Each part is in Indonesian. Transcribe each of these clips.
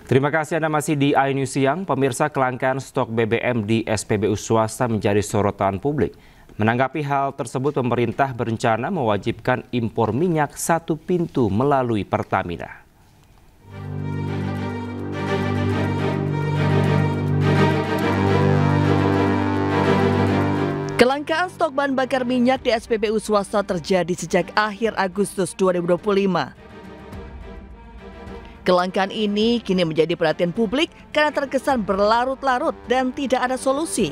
Terima kasih Anda masih di iNews Siang. Pemirsa, kelangkaan stok BBM di SPBU swasta menjadi sorotan publik. Menanggapi hal tersebut, pemerintah berencana mewajibkan impor minyak satu pintu melalui Pertamina. Kelangkaan stok bahan bakar minyak di SPBU swasta terjadi sejak akhir Agustus 2025. Kelangkaan ini kini menjadi perhatian publik karena terkesan berlarut-larut dan tidak ada solusi.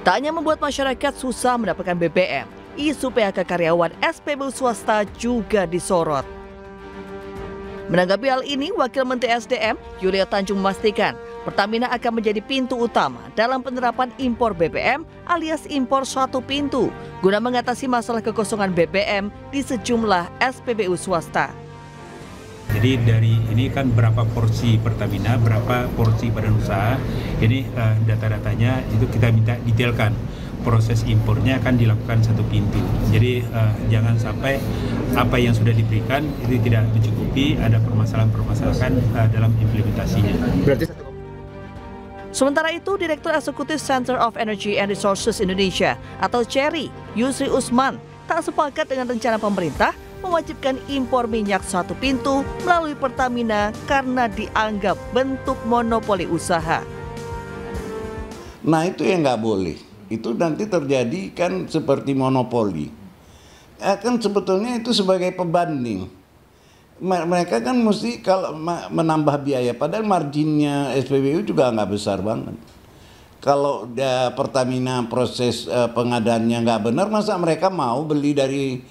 Tak hanya membuat masyarakat susah mendapatkan BBM, isu PHK karyawan SPBU swasta juga disorot. Menanggapi hal ini, Wakil Menteri SDM Yulia Tanjung memastikan Pertamina akan menjadi pintu utama dalam penerapan impor BBM alias impor satu pintu guna mengatasi masalah kekosongan BBM di sejumlah SPBU swasta. Jadi dari ini kan berapa porsi Pertamina, berapa porsi badan usaha, ini data-datanya itu kita minta detailkan. Proses impornya akan dilakukan satu pintu. Jadi jangan sampai apa yang sudah diberikan itu tidak mencukupi, ada permasalahan dalam implementasinya. Sementara itu, Direktur Eksekutif Center of Energy and Resources Indonesia atau CERI, Yusri Usman, tak sepakat dengan rencana pemerintah mewajibkan impor minyak satu pintu melalui Pertamina karena dianggap bentuk monopoli usaha. Nah itu yang nggak boleh, itu nanti terjadi kan seperti monopoli. Kan sebetulnya itu sebagai pembanding. Mereka kan mesti kalau menambah biaya, padahal marginnya SPBU juga nggak besar banget. Kalau Pertamina proses pengadaannya nggak benar, masa mereka mau beli dari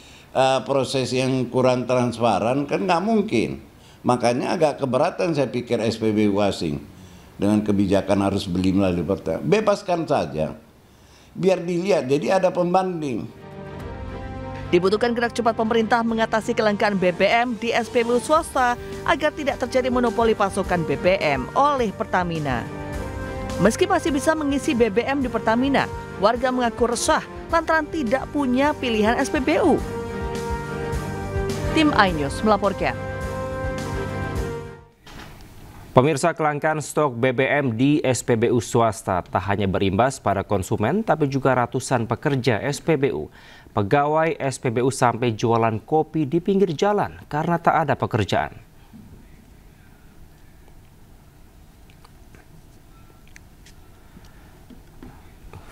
proses yang kurang transparan? Kan nggak mungkin. Makanya agak keberatan saya pikir SPBU asing dengan kebijakan harus beli melalui Pertamina. Bebaskan saja, biar dilihat, jadi ada pembanding. Dibutuhkan gerak cepat pemerintah mengatasi kelangkaan BBM di SPBU swasta agar tidak terjadi monopoli pasokan BBM oleh Pertamina. Meski masih bisa mengisi BBM di Pertamina, warga mengaku resah lantaran tidak punya pilihan SPBU. Tim iNews melaporkan. Pemirsa, kelangkaan stok BBM di SPBU swasta tak hanya berimbas pada konsumen, tapi juga ratusan pekerja SPBU. Pegawai SPBU sampai jualan kopi di pinggir jalan karena tak ada pekerjaan.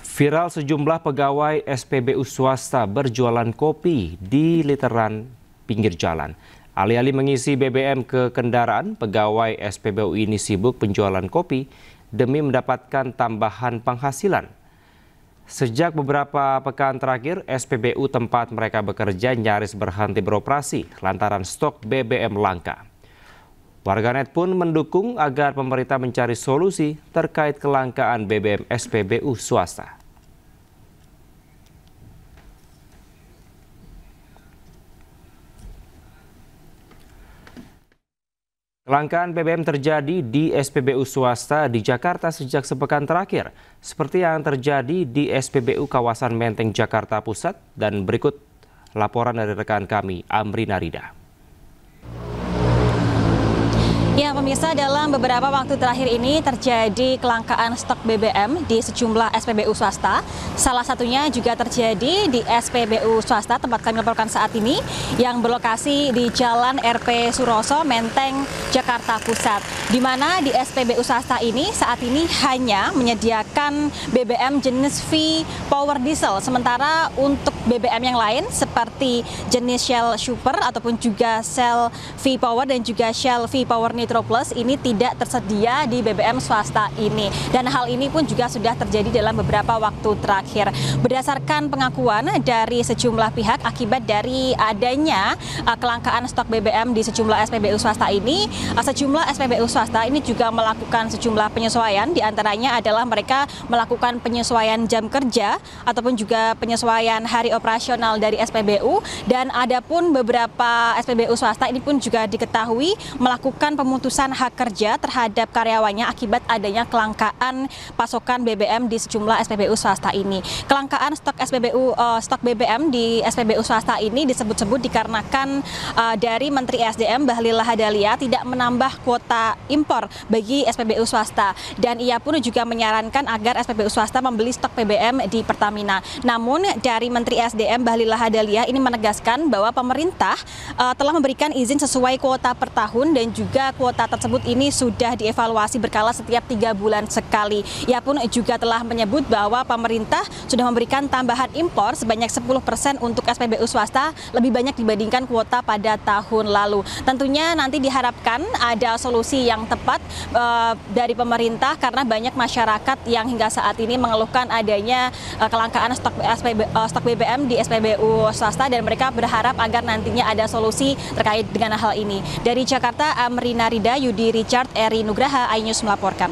Viral sejumlah pegawai SPBU swasta berjualan kopi di literan pinggir jalan. Alih-alih mengisi BBM ke kendaraan, pegawai SPBU ini sibuk penjualan kopi demi mendapatkan tambahan penghasilan. Sejak beberapa pekan terakhir, SPBU tempat mereka bekerja nyaris berhenti beroperasi lantaran stok BBM langka. Warganet pun mendukung agar pemerintah mencari solusi terkait kelangkaan BBM SPBU swasta. Kelangkaan BBM terjadi di SPBU swasta di Jakarta sejak sepekan terakhir, seperti yang terjadi di SPBU kawasan Menteng, Jakarta Pusat. Dan berikut laporan dari rekan kami, Amri Narida. Ya pemirsa, dalam beberapa waktu terakhir ini terjadi kelangkaan stok BBM di sejumlah SPBU swasta. Salah satunya juga terjadi di SPBU swasta tempat kami melaporkan saat ini yang berlokasi di Jalan RP Suroso, Menteng, Jakarta Pusat. Di mana di SPBU swasta ini saat ini hanya menyediakan BBM jenis V Power Diesel. Sementara untuk BBM yang lain seperti jenis Shell Super ataupun juga Shell V Power dan juga Shell V Power Nitro Plus ini tidak tersedia di BBM swasta ini. Dan hal ini pun juga sudah terjadi dalam beberapa waktu terakhir. Berdasarkan pengakuan dari sejumlah pihak akibat dari adanya kelangkaan stok BBM di sejumlah SPBU swasta ini, sejumlah SPBU swasta ini juga melakukan sejumlah penyesuaian. Di antaranya adalah mereka melakukan penyesuaian jam kerja ataupun juga penyesuaian hari operasional dari SPBU. Dan ada pun beberapa SPBU swasta ini pun juga diketahui melakukan pemutusan memutuskan hak kerja terhadap karyawannya akibat adanya kelangkaan pasokan BBM di sejumlah SPBU swasta ini. Kelangkaan stok BBM di SPBU swasta ini disebut-sebut dikarenakan dari Menteri SDM Bahlil Lahadalia tidak menambah kuota impor bagi SPBU swasta, dan ia pun juga menyarankan agar SPBU swasta membeli stok BBM di Pertamina. Namun dari Menteri SDM Bahlil Lahadalia ini menegaskan bahwa pemerintah telah memberikan izin sesuai kuota per tahun, dan juga kuota tersebut ini sudah dievaluasi berkala setiap 3 bulan sekali. Ia pun juga telah menyebut bahwa pemerintah sudah memberikan tambahan impor sebanyak 10% untuk SPBU swasta, lebih banyak dibandingkan kuota pada tahun lalu. Tentunya nanti diharapkan ada solusi yang tepat dari pemerintah, karena banyak masyarakat yang hingga saat ini mengeluhkan adanya kelangkaan stok BBM di SPBU swasta, dan mereka berharap agar nantinya ada solusi terkait dengan hal ini. Dari Jakarta, Amrina Rida, Yudi Richard, Eri Nugraha, iNews melaporkan.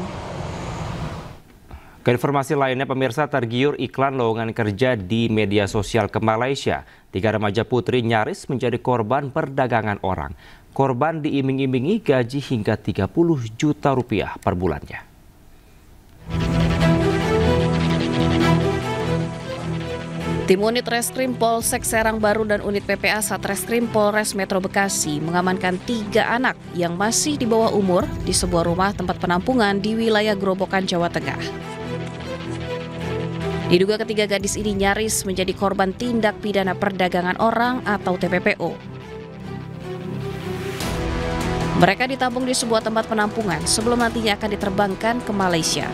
Ke informasi lainnya, pemirsa, tergiur iklan lowongan kerja di media sosial ke Malaysia. 3 remaja putri nyaris menjadi korban perdagangan orang. Korban diiming-imingi gaji hingga 30 juta rupiah per bulannya. Tim unit Reskrim Polsek Serang Baru dan unit PPA Satreskrim Polres Metro Bekasi mengamankan 3 anak yang masih di bawah umur di sebuah rumah tempat penampungan di wilayah Grobogan, Jawa Tengah. Diduga ketiga gadis ini nyaris menjadi korban tindak pidana perdagangan orang atau TPPO. Mereka ditampung di sebuah tempat penampungan sebelum nantinya akan diterbangkan ke Malaysia.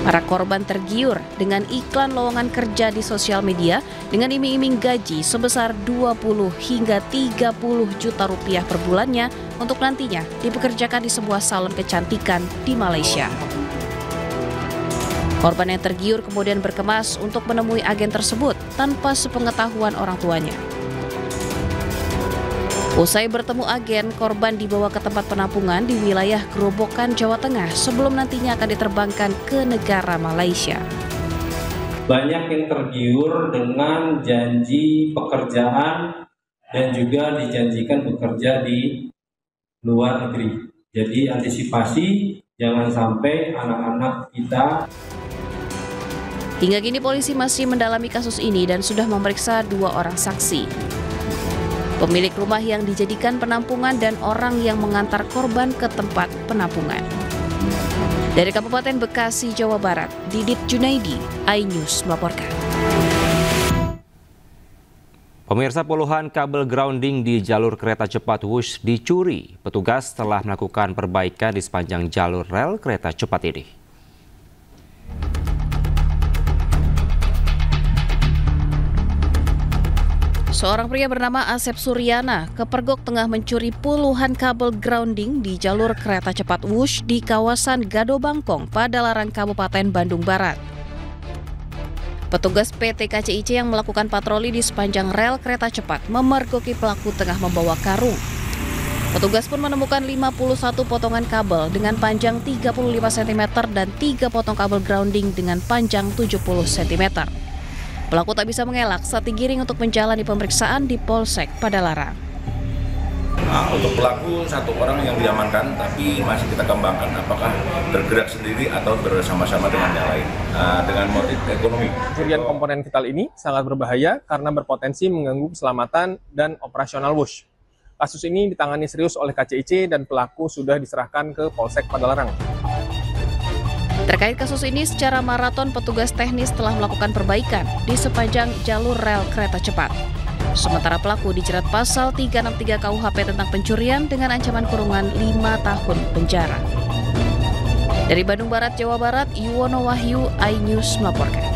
Para korban tergiur dengan iklan lowongan kerja di sosial media dengan iming-iming gaji sebesar 20 hingga 30 juta rupiah per bulannya untuk nantinya dipekerjakan di sebuah salon kecantikan di Malaysia. Korban yang tergiur kemudian berkemas untuk menemui agen tersebut tanpa sepengetahuan orang tuanya. Usai bertemu agen, korban dibawa ke tempat penampungan di wilayah Grobogan, Jawa Tengah sebelum nantinya akan diterbangkan ke negara Malaysia. Banyak yang tergiur dengan janji pekerjaan dan juga dijanjikan bekerja di luar negeri. Jadi antisipasi jangan sampai anak-anak kita. Hingga kini polisi masih mendalami kasus ini dan sudah memeriksa 2 orang saksi. Pemilik rumah yang dijadikan penampungan dan orang yang mengantar korban ke tempat penampungan. Dari Kabupaten Bekasi, Jawa Barat, Didit Junaidi, iNews melaporkan. Pemirsa, puluhan kabel grounding di jalur kereta cepat Wush dicuri. Petugas telah melakukan perbaikan di sepanjang jalur rel kereta cepat ini. Seorang pria bernama Asep Suryana kepergok tengah mencuri puluhan kabel grounding di jalur kereta cepat Wush di kawasan Gado Bangkong, Padalarang, Kabupaten Bandung Barat. Petugas PT KCIC yang melakukan patroli di sepanjang rel kereta cepat memergoki pelaku tengah membawa karung. Petugas pun menemukan 51 potongan kabel dengan panjang 35 cm dan 3 potong kabel grounding dengan panjang 70 cm. Pelaku tak bisa mengelak saat digiring untuk menjalani pemeriksaan di Polsek Padalarang. Untuk pelaku 1 orang yang diamankan, tapi masih kita kembangkan apakah bergerak sendiri atau bersama-sama dengan yang lain dengan motif ekonomi. Pencurian komponen vital ini sangat berbahaya karena berpotensi mengganggu keselamatan dan operasional Wush. Kasus ini ditangani serius oleh KCIC dan pelaku sudah diserahkan ke Polsek Padalarang. Terkait kasus ini, secara maraton petugas teknis telah melakukan perbaikan di sepanjang jalur rel kereta cepat. Sementara pelaku dijerat pasal 363 KUHP tentang pencurian dengan ancaman kurungan 5 tahun penjara. Dari Bandung Barat, Jawa Barat, Yuwono Wahyu, iNews melaporkan.